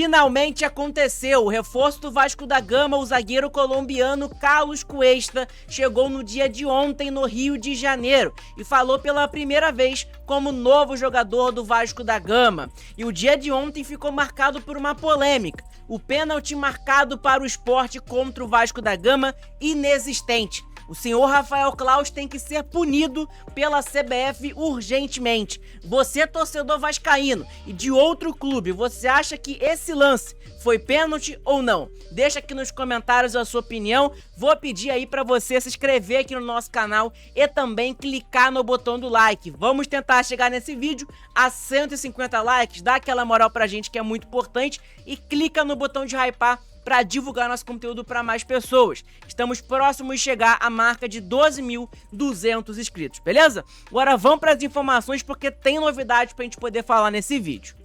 Finalmente aconteceu, o reforço do Vasco da Gama, o zagueiro colombiano Carlos Cuesta, chegou no dia de ontem no Rio de Janeiro e falou pela primeira vez como novo jogador do Vasco da Gama. E o dia de ontem ficou marcado por uma polêmica, o pênalti marcado para o Sport contra o Vasco da Gama inexistente. O senhor Rafael Claus tem que ser punido pela CBF urgentemente. Você, torcedor vascaíno e de outro clube, você acha que esse lance foi pênalti ou não? Deixa aqui nos comentários a sua opinião. Vou pedir aí pra você se inscrever aqui no nosso canal e também clicar no botão do like. Vamos tentar chegar nesse vídeo a 150 likes, dá aquela moral pra gente que é muito importante e clica no botão de hypar para divulgar nosso conteúdo para mais pessoas. Estamos próximos de chegar à marca de 12.200 inscritos, beleza? Agora vamos para as informações porque tem novidade para a gente poder falar nesse vídeo.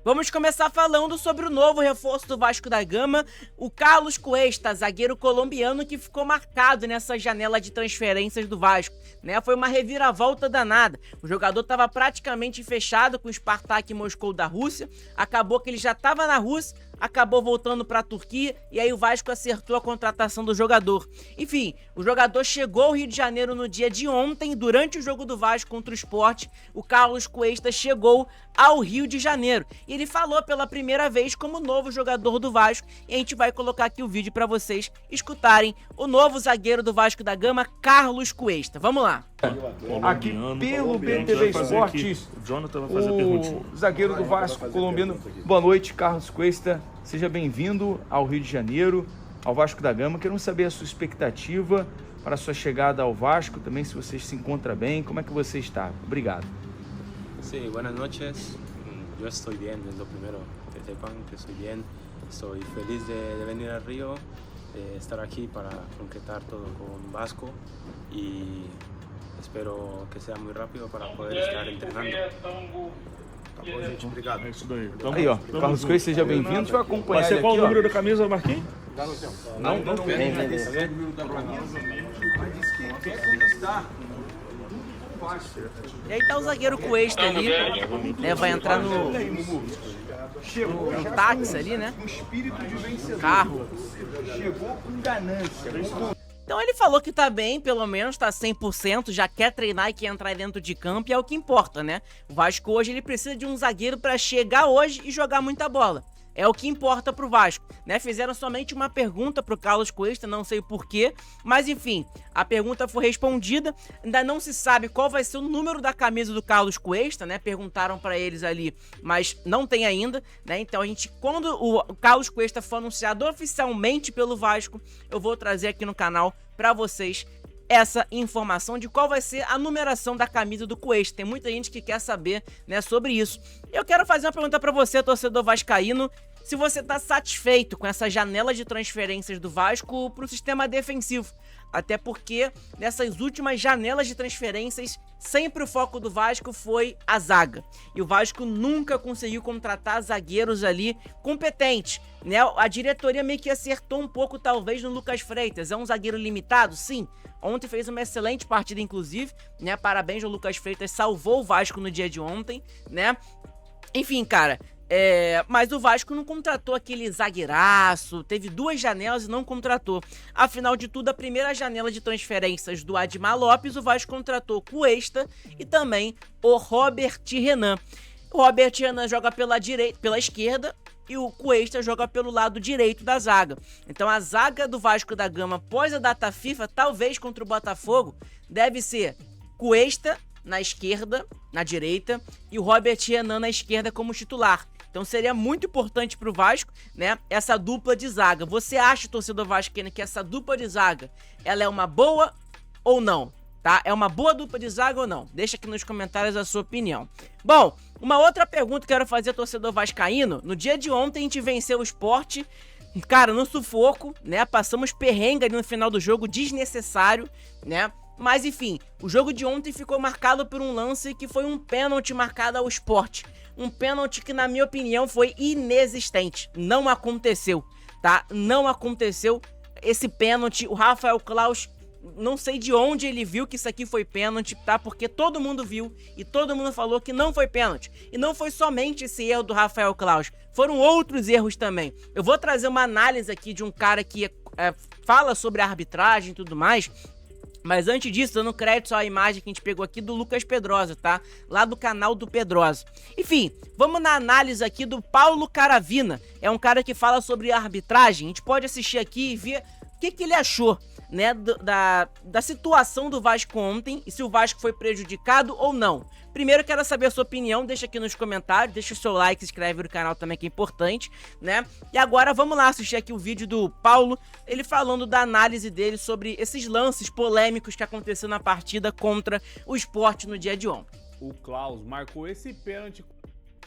Vamos começar falando sobre o novo reforço do Vasco da Gama, o Carlos Cuesta, zagueiro colombiano que ficou marcado nessa janela de transferências do Vasco, né? Foi uma reviravolta danada. O jogador estava praticamente fechado com o Spartak Moscou da Rússia, acabou que ele já estava na Rússia, acabou voltando para a Turquia e aí o Vasco acertou a contratação do jogador. Enfim, o jogador chegou ao Rio de Janeiro no dia de ontem, durante o jogo do Vasco contra o Sport, o Carlos Cuesta chegou ao Rio de Janeiro. E ele falou pela primeira vez como novo jogador do Vasco e a gente vai colocar aqui o vídeo para vocês escutarem o novo zagueiro do Vasco da Gama, Carlos Cuesta. Vamos lá. Aqui pelo BTV Esportes, o zagueiro do Vasco colombiano. Boa noite, Carlos Cuesta. Seja bem-vindo ao Rio de Janeiro, ao Vasco da Gama. Queremos saber a sua expectativa para a sua chegada ao Vasco, também se você se encontra bem, como é que você está? Obrigado. Sí, buenas noches. Yo estoy bien, es lo primero que sepan que estoy bien. Estoy feliz de venir al Río, de estar aquí para concretar todo con Vasco y espero que sea muy rápido para poder estar entrenando. Tá bom, gente, obrigado. É isso daí. Aí, ó, Carlos Cuesta, seja bem-vindo. Deixa eu acompanhar Vai ser ele qual aqui, o número ó. da camisa, Marquinhos? Não tem. E aí tá o zagueiro Cuesta ali, né? Vai entrar no táxi ali, né? Com espírito de vencedor. Carro. Chegou com ganância. Então ele falou que tá bem, pelo menos tá 100%, já quer treinar e quer entrar dentro de campo e é o que importa, né? O Vasco hoje ele precisa de um zagueiro pra chegar hoje e jogar muita bola. É o que importa pro Vasco, né? Fizeram somente uma pergunta pro Carlos Cuesta, não sei porquê, mas enfim, a pergunta foi respondida. Ainda não se sabe qual vai ser o número da camisa do Carlos Cuesta, né? Perguntaram pra eles ali, mas não tem ainda, né? Então a gente, quando o Carlos Cuesta for anunciado oficialmente pelo Vasco, eu vou trazer aqui no canal pra vocês essa informação de qual vai ser a numeração da camisa do Cuesta. Tem muita gente que quer saber, né, sobre isso. Eu quero fazer uma pergunta pra você, torcedor vascaíno, se você tá satisfeito com essa janela de transferências do Vasco pro sistema defensivo. Até porque nessas últimas janelas de transferências, sempre o foco do Vasco foi a zaga. E o Vasco nunca conseguiu contratar zagueiros ali competentes, né? A diretoria meio que acertou um pouco, talvez, no Lucas Freitas. É um zagueiro limitado? Sim. Ontem fez uma excelente partida, inclusive, né? Parabéns ao Lucas Freitas, salvou o Vasco no dia de ontem, né? Enfim, cara... mas o Vasco não contratou aquele zagueiraço, teve duas janelas e não contratou. Afinal de tudo, a primeira janela de transferências do Admar Lopes, o Vasco contratou Cuesta e também o Robert Renan. O Robert Renan joga pela esquerda e o Cuesta joga pelo lado direito da zaga. Então a zaga do Vasco da Gama após a data FIFA, talvez contra o Botafogo, deve ser Cuesta na esquerda, na direita, e o Robert Renan na esquerda como titular. Então seria muito importante pro Vasco, né, essa dupla de zaga. Você acha, torcedor vascaíno, que essa dupla de zaga, ela é uma boa ou não? Tá? É uma boa dupla de zaga ou não? Deixa aqui nos comentários a sua opinião. Bom, uma outra pergunta que eu quero fazer, torcedor vascaíno. No dia de ontem a gente venceu o Sport, cara, no sufoco, né? Passamos perrengue ali no final do jogo, desnecessário, né? Mas enfim, o jogo de ontem ficou marcado por um lance que foi um pênalti marcado ao Sport. Um pênalti que, na minha opinião, foi inexistente. Não aconteceu, tá? Não aconteceu esse pênalti. O Rafael Claus Não sei de onde ele viu que isso aqui foi pênalti, tá? Porque todo mundo viu e todo mundo falou que não foi pênalti. E não foi somente esse erro do Rafael Claus, foram outros erros também. Eu vou trazer uma análise aqui de um cara que fala sobre a arbitragem e tudo mais. Mas antes disso, dando crédito à imagem que a gente pegou aqui do Lucas Pedrosa, tá? Lá do canal do Pedrosa. Enfim, vamos na análise aqui do Paulo Caravina. É um cara que fala sobre a arbitragem. A gente pode assistir aqui e ver o que ele achou, né, da situação do Vasco ontem e se o Vasco foi prejudicado ou não. Primeiro, quero saber a sua opinião, deixa aqui nos comentários, deixa o seu like, se inscreve no canal também, que é importante, né? E agora vamos lá assistir aqui o vídeo do Paulo, ele falando da análise dele sobre esses lances polêmicos que aconteceram na partida contra o Sport no dia de ontem. O Klaus marcou esse pênalti.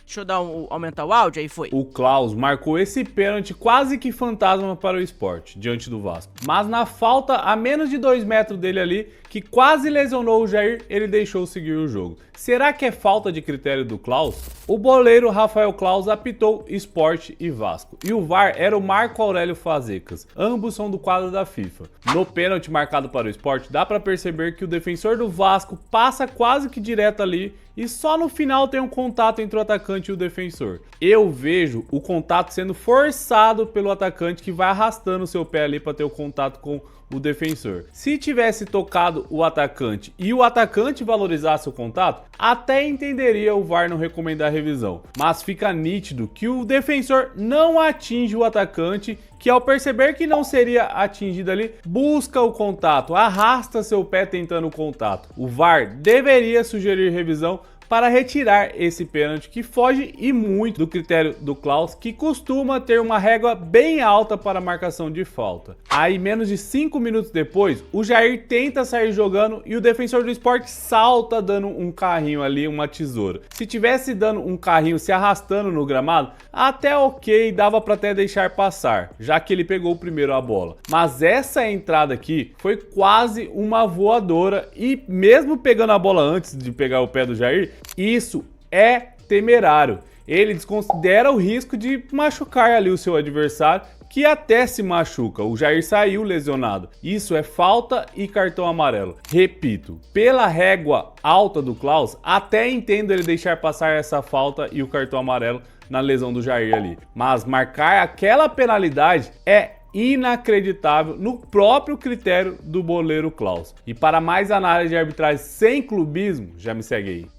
Deixa eu aumentar o áudio, aí foi. O Klaus marcou esse pênalti quase que fantasma para o Sport, diante do Vasco. Mas na falta a menos de 2 metros dele ali, que quase lesionou o Jair, ele deixou seguir o jogo. Será que é falta de critério do Klaus? O boleiro Rafael Claus apitou Sport e Vasco. E o VAR era o Marco Aurélio Fazecas. Ambos são do quadro da FIFA. No pênalti marcado para o Sport, dá para perceber que o defensor do Vasco passa quase que direto ali e só no final tem um contato entre o atacante e o defensor. Eu vejo o contato sendo forçado pelo atacante, que vai arrastando o seu pé ali para ter o contato com o defensor. Se tivesse tocado o atacante e o atacante valorizasse o contato, até entenderia o VAR não recomendar a revisão. Mas fica nítido que o defensor não atinge o atacante, que ao perceber que não seria atingido ali, busca o contato, arrasta seu pé tentando o contato. O VAR deveria sugerir revisão para retirar esse pênalti, que foge e muito do critério do Klaus, que costuma ter uma régua bem alta para marcação de falta. Aí, menos de 5 minutos depois, o Jair tenta sair jogando e o defensor do Sport salta dando um carrinho ali, uma tesoura. Se tivesse dando um carrinho se arrastando no gramado, até ok, dava para até deixar passar, já que ele pegou primeiro a bola. Mas essa entrada aqui foi quase uma voadora e mesmo pegando a bola antes de pegar o pé do Jair, isso é temerário. Ele desconsidera o risco de machucar ali o seu adversário, que até se machuca. O Jair saiu lesionado. Isso é falta e cartão amarelo. Repito, pela régua alta do Klaus, até entendo ele deixar passar essa falta e o cartão amarelo na lesão do Jair ali. Mas marcar aquela penalidade é inacreditável no próprio critério do boleiro Klaus. E para mais análise de arbitragem sem clubismo, já me segue aí.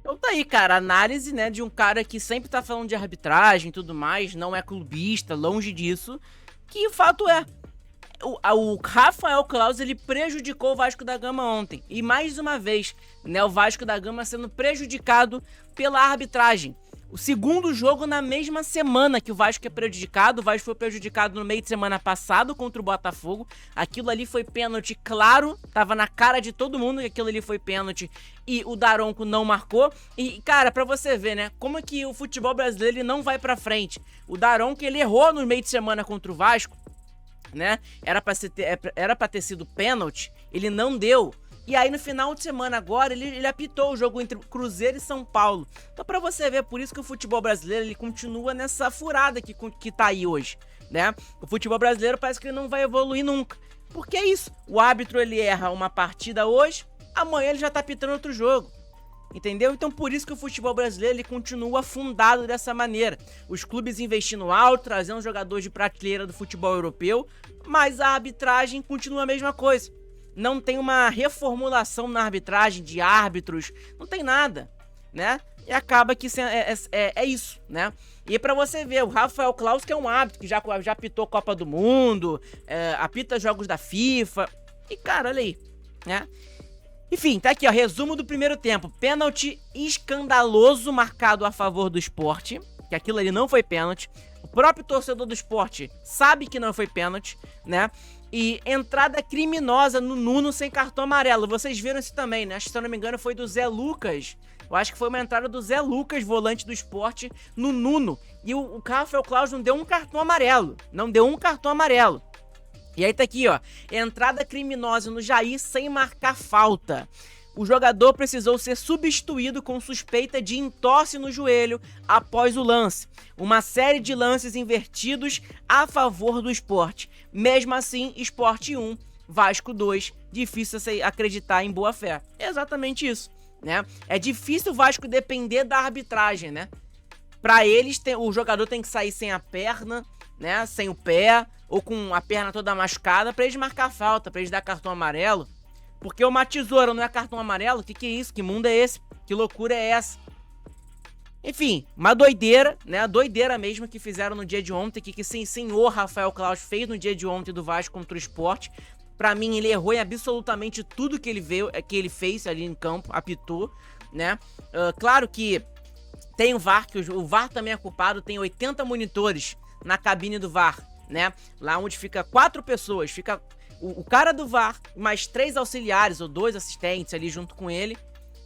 Então tá aí, cara, análise, né, de um cara que sempre tá falando de arbitragem e tudo mais, não é clubista, longe disso, que o fato é, o Rafael Claus, ele prejudicou o Vasco da Gama ontem, e mais uma vez, né, o Vasco da Gama sendo prejudicado pela arbitragem. O segundo jogo na mesma semana que o Vasco é prejudicado. O Vasco foi prejudicado no meio de semana passado contra o Botafogo. Aquilo ali foi pênalti, claro. Tava na cara de todo mundo que aquilo ali foi pênalti. E o Daronco não marcou. E, cara, pra você ver, né? Como é que o futebol brasileiro ele não vai pra frente. O Daronco, ele errou no meio de semana contra o Vasco, né? Era pra ter sido pênalti. Ele não deu. E aí no final de semana agora ele apitou o jogo entre Cruzeiro e São Paulo. Então pra você ver, por isso que o futebol brasileiro ele continua nessa furada que tá aí hoje, né? O futebol brasileiro parece que ele não vai evoluir nunca. Porque é isso, o árbitro ele erra uma partida hoje, amanhã ele já tá apitando outro jogo. Entendeu? Então por isso que o futebol brasileiro ele continua afundado dessa maneira. Os clubes investindo alto, trazendo jogadores de prateleira do futebol europeu, mas a arbitragem continua a mesma coisa. Não tem uma reformulação na arbitragem de árbitros, não tem nada, né? E acaba que é isso, né? E pra você ver, o Rafael Claus, que é um árbitro que já apitou Copa do Mundo, apita jogos da FIFA, e cara, olha aí, né? Enfim, tá aqui, ó, resumo do primeiro tempo. Pênalti escandaloso marcado a favor do Sport, que aquilo ali não foi pênalti. O próprio torcedor do Sport sabe que não foi pênalti, né? E entrada criminosa no Nuno sem cartão amarelo. Vocês viram isso também, né? Acho que, se eu não me engano, foi do Zé Lucas. Eu acho que foi uma entrada do Zé Lucas, volante do Sport, no Nuno. E o Rafael Claus não deu um cartão amarelo. Não deu um cartão amarelo. E aí tá aqui, ó. Entrada criminosa no Jair sem marcar falta. O jogador precisou ser substituído com suspeita de entorse no joelho após o lance. Uma série de lances invertidos a favor do Sport. Mesmo assim, Sport 1, Vasco 2, difícil você acreditar em boa fé. É exatamente isso, né? É difícil o Vasco depender da arbitragem, né? Pra eles, o jogador tem que sair sem a perna, né? Sem o pé, ou com a perna toda machucada, pra eles marcar falta, pra eles dar cartão amarelo. Porque uma tesoura não é cartão amarelo? Que é isso? Que mundo é esse? Que loucura é essa? Enfim, uma doideira, né? A doideira mesmo que fizeram no dia de ontem, que sim, senhor Rafael Claus fez no dia de ontem do Vasco contra o Sport. Pra mim, ele errou em absolutamente tudo que ele fez ali em campo, apitou, né? Claro que tem o VAR, que o VAR também é culpado, tem 80 monitores na cabine do VAR, né? Lá onde fica 4 pessoas, fica o cara do VAR, mais 3 auxiliares ou 2 assistentes ali junto com ele.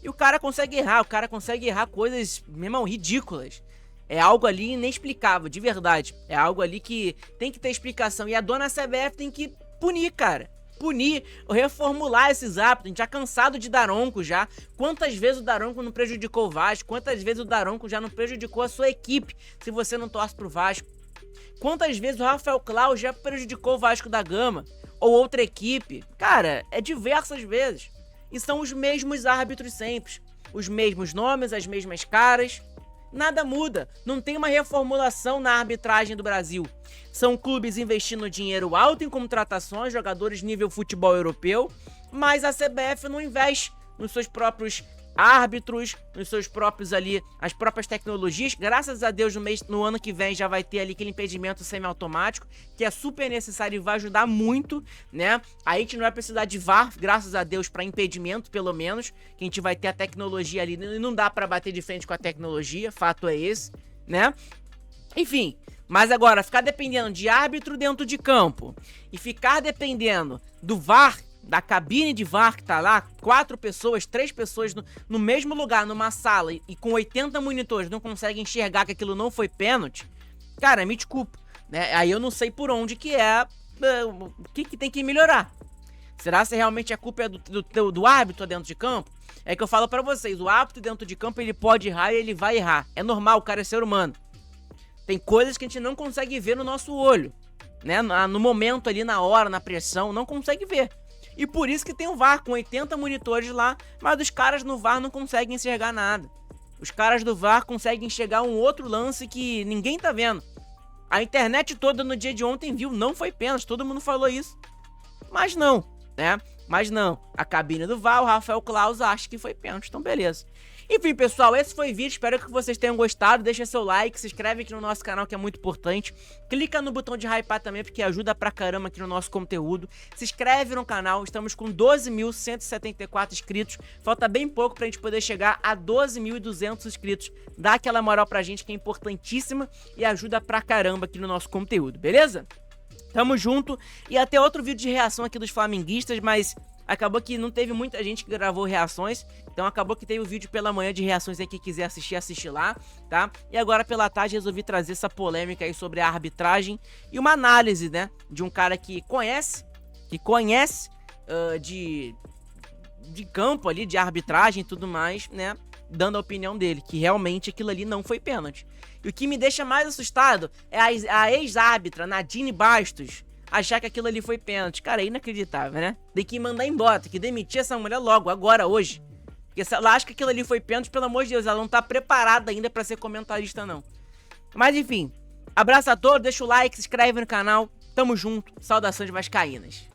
E o cara consegue errar coisas, meu irmão, ridículas. É algo ali inexplicável, de verdade. É algo ali que tem que ter explicação. E a dona CBF tem que punir, cara. Punir, reformular esses hábitos. A gente já cansado de Daronco já. Quantas vezes o Daronco não prejudicou o Vasco? Quantas vezes o Daronco já não prejudicou a sua equipe, se você não torce pro Vasco? Quantas vezes o Rafael Claus já prejudicou o Vasco da Gama? Ou outra equipe? Cara, é diversas vezes. E são os mesmos árbitros sempre. Os mesmos nomes, as mesmas caras. Nada muda. Não tem uma reformulação na arbitragem do Brasil. São clubes investindo dinheiro alto em contratações, jogadores nível futebol europeu, mas a CBF não investe nos seus próprios árbitros, nos seus próprios ali, as próprias tecnologias. Graças a Deus no ano que vem já vai ter ali aquele impedimento semiautomático, que é super necessário e vai ajudar muito, né? Aí a gente não vai precisar de VAR, graças a Deus, para impedimento, pelo menos, que a gente vai ter a tecnologia ali, e não dá para bater de frente com a tecnologia, fato é esse, né? Enfim, mas agora, ficar dependendo de árbitro dentro de campo e ficar dependendo do VAR, da cabine de VAR que tá lá, 4 pessoas, 3 pessoas no mesmo lugar, numa sala, e com 80 monitores não conseguem enxergar que aquilo não foi pênalti, cara, me desculpa, né? Aí eu não sei por onde que o que tem que melhorar. Será se realmente a culpa é do árbitro dentro de campo? É que eu falo pra vocês, o árbitro dentro de campo ele pode errar e ele vai errar. É normal, o cara é ser humano. Tem coisas que a gente não consegue ver no nosso olho, né? No momento ali, na hora, na pressão, não consegue ver. E por isso que tem o VAR com 80 monitores lá, mas os caras no VAR não conseguem enxergar nada. Os caras do VAR conseguem enxergar um outro lance que ninguém tá vendo. A internet toda no dia de ontem viu, não foi pênalti, todo mundo falou isso. Mas não, né? Mas não, a cabine do VAR, o Rafael Claus acha que foi pênalti, então beleza. Enfim, pessoal, esse foi o vídeo, espero que vocês tenham gostado, deixa seu like, se inscreve aqui no nosso canal que é muito importante, clica no botão de hypar também porque ajuda pra caramba aqui no nosso conteúdo, se inscreve no canal, estamos com 12.174 inscritos, falta bem pouco pra gente poder chegar a 12.200 inscritos, dá aquela moral pra gente que é importantíssima e ajuda pra caramba aqui no nosso conteúdo, beleza? Tamo junto e até outro vídeo de reação aqui dos flamenguistas, mas acabou que não teve muita gente que gravou reações, então acabou que teve o vídeo pela manhã de reações aí, que quiser assistir, assiste lá, tá? E agora pela tarde resolvi trazer essa polêmica aí sobre a arbitragem e uma análise, né, de um cara que conhece de campo ali, de arbitragem e tudo mais, né, dando a opinião dele, que realmente aquilo ali não foi pênalti. E o que me deixa mais assustado é a ex-árbitra Nadine Bastos achar que aquilo ali foi pênalti. Cara, é inacreditável, né? Tem que mandar embora, tem que demitir essa mulher logo, agora, hoje. Porque se ela acha que aquilo ali foi pênalti, pelo amor de Deus, ela não tá preparada ainda pra ser comentarista, não. Mas enfim, abraço a todos, deixa o like, se inscreve no canal, tamo junto, saudações vascaínas.